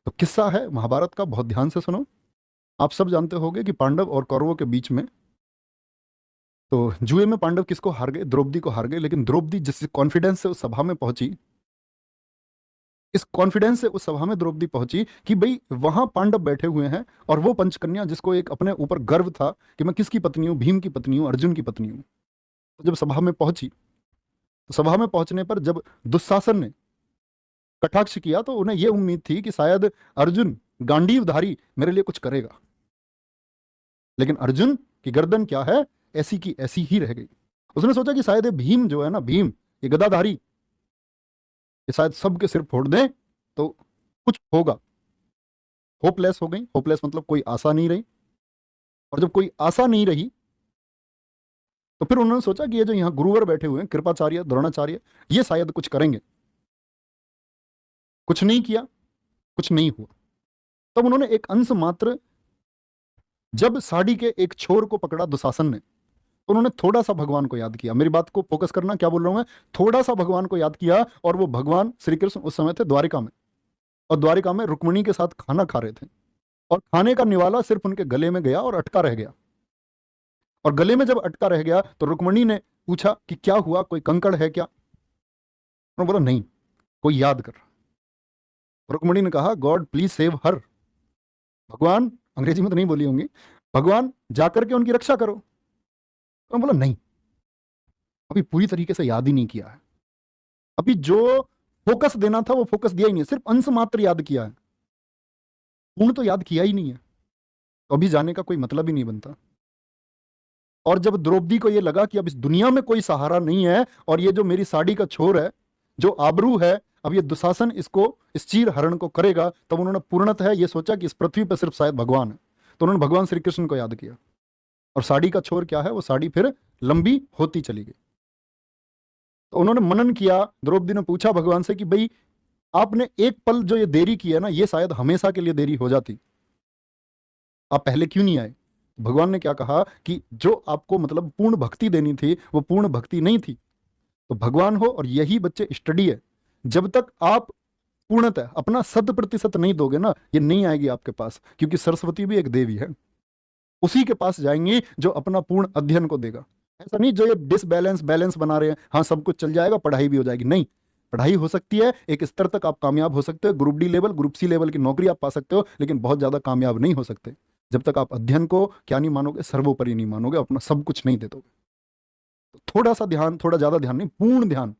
तो किस्सा है महाभारत का, बहुत ध्यान से सुनो। आप सब जानते होंगे कि पांडव और कौरवों के बीच में, तो जुए में पांडव किसको हार गए? द्रौपदी को हार गए। लेकिन द्रौपदी जिस कॉन्फिडेंस से उस सभा में पहुंची, इस कॉन्फिडेंस से उस सभा में द्रौपदी पहुंची कि भाई वहां पांडव बैठे हुए हैं और वो पंचकन्या जिसको एक अपने ऊपर गर्व था कि मैं किसकी पत्नी हूं, भीम की पत्नी हूं, अर्जुन की पत्नी हूं। तो जब सभा में पहुंची, तो सभा में पहुंचने पर जब दुशासन ने कटाक्ष किया तो उन्हें यह उम्मीद थी कि शायद अर्जुन गांडीवधारी मेरे लिए कुछ करेगा। लेकिन अर्जुन की गर्दन क्या है, ऐसी की ऐसी ही रह गई। उसने सोचा कि शायद ये भीम जो है ना, भीम ये गदाधारी, ये शायद सबके सिर फोड़ दें तो कुछ होगा। होपलेस हो गई। होपलेस मतलब कोई आशा नहीं रही। और जब कोई आशा नहीं रही तो फिर उन्होंने सोचा कि ये जो यहाँ गुरुवर बैठे हुए हैं, कृपाचार्य, द्रोणाचार्य, ये शायद कुछ करेंगे। कुछ नहीं किया, कुछ नहीं हुआ। तब उन्होंने एक अंश मात्र, जब साड़ी के एक छोर को पकड़ा दुशासन ने, तो उन्होंने थोड़ा सा भगवान को याद किया। मेरी बात को फोकस करना, क्या बोल रहा हूं मैं? थोड़ा सा भगवान को याद किया। और वो भगवान श्री कृष्ण उस समय थे द्वारिका में, और द्वारिका में रुक्मिणी के साथ खाना खा रहे थे। और खाने का निवाला सिर्फ उनके गले में गया और अटका रह गया। और गले में जब अटका रह गया तो रुक्मिणी ने पूछा कि क्या हुआ, कोई कंकड़ है क्या? उन्होंने बोला नहीं, कोई याद कर रहा। रुक्मिणी ने कहा गॉड प्लीज सेव हर, भगवान, अंग्रेजी में तो नहीं बोली होंगी, भगवान जाकर के उनकी रक्षा करो। उन्होंने बोला नहीं, अभी पूरी तरीके से याद ही नहीं किया है। अभी जो फोकस देना था वो फोकस दिया ही नहीं, सिर्फ अंश मात्र याद किया है, पूर्ण तो याद किया ही नहीं है। तो अभी जाने का कोई मतलब ही नहीं बनता। और जब द्रौपदी को ये लगा कि अब इस दुनिया में कोई सहारा नहीं है, और ये जो मेरी साड़ी का छोर है, जो आबरू है, अब ये दुशासन इसको, इस चीर हरण को करेगा, तब उन्होंने पूर्णतः ये सोचा कि इस पृथ्वी पर सिर्फ शायद भगवान है। तो उन्होंने भगवान श्री कृष्ण को याद किया। और साड़ी का छोर क्या है, वो साड़ी फिर लंबी होती चली गई। तो उन्होंने मनन किया। द्रौपदी ने पूछा भगवान से कि भाई आपने एक पल जो ये देरी की है ना, ये शायद हमेशा के लिए देरी हो जाती, आप पहले क्यों नहीं आए? भगवान ने क्या कहा कि जो आपको मतलब पूर्ण भक्ति देनी थी वो पूर्ण भक्ति नहीं थी। तो भगवान हो और यही बच्चे स्टडी है, जब तक आप पूर्णतः अपना 100% नहीं दोगे ना, ये नहीं आएगी आपके पास। क्योंकि सरस्वती भी एक देवी है, उसी के पास जाएंगी जो अपना पूर्ण अध्ययन को देगा। ऐसा नहीं जो ये डिसबैलेंस बैलेंस बना रहे हैं, हाँ सब कुछ चल जाएगा, पढ़ाई भी हो जाएगी, नहीं। पढ़ाई हो सकती है, एक स्तर तक आप कामयाब हो सकते हो, group D level, group C level की नौकरी आप पा सकते हो, लेकिन बहुत ज्यादा कामयाब नहीं हो सकते जब तक आप अध्ययन को क्या नहीं मानोगे, सर्वोपरि नहीं मानोगे, अपना सब कुछ नहीं दे दोगे। तो थोड़ा सा ध्यान, थोड़ा ज्यादा ध्यान नहीं, पूर्ण ध्यान।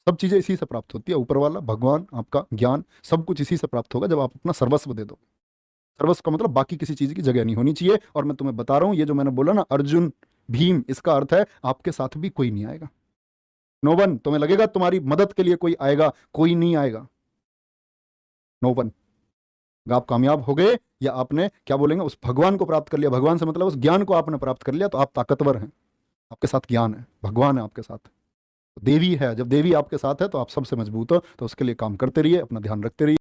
सब चीजें इसी से प्राप्त होती है, ऊपर वाला भगवान, आपका ज्ञान, सब कुछ इसी से प्राप्त होगा जब आप अपना सर्वस्व दे दो। सर्वस्व का मतलब बाकी किसी चीज की जगह नहीं होनी चाहिए। और मैं तुम्हें बता रहा हूं, ये जो मैंने बोला ना अर्जुन भीम, इसका अर्थ है आपके साथ भी कोई नहीं आएगा। No one. तुम्हें लगेगा तुम्हारी मदद के लिए कोई आएगा, कोई नहीं आएगा। No one. आप कामयाब हो गए, या आपने क्या बोलेंगे, उस भगवान को प्राप्त कर लिया, भगवान से मतलब उस ज्ञान को आपने प्राप्त कर लिया, तो आप ताकतवर हैं। आपके साथ ज्ञान है, भगवान है आपके साथ, देवी है। जब देवी आपके साथ है तो आप सबसे मजबूत हो। तो उसके लिए काम करते रहिए, अपना ध्यान रखते रहिए।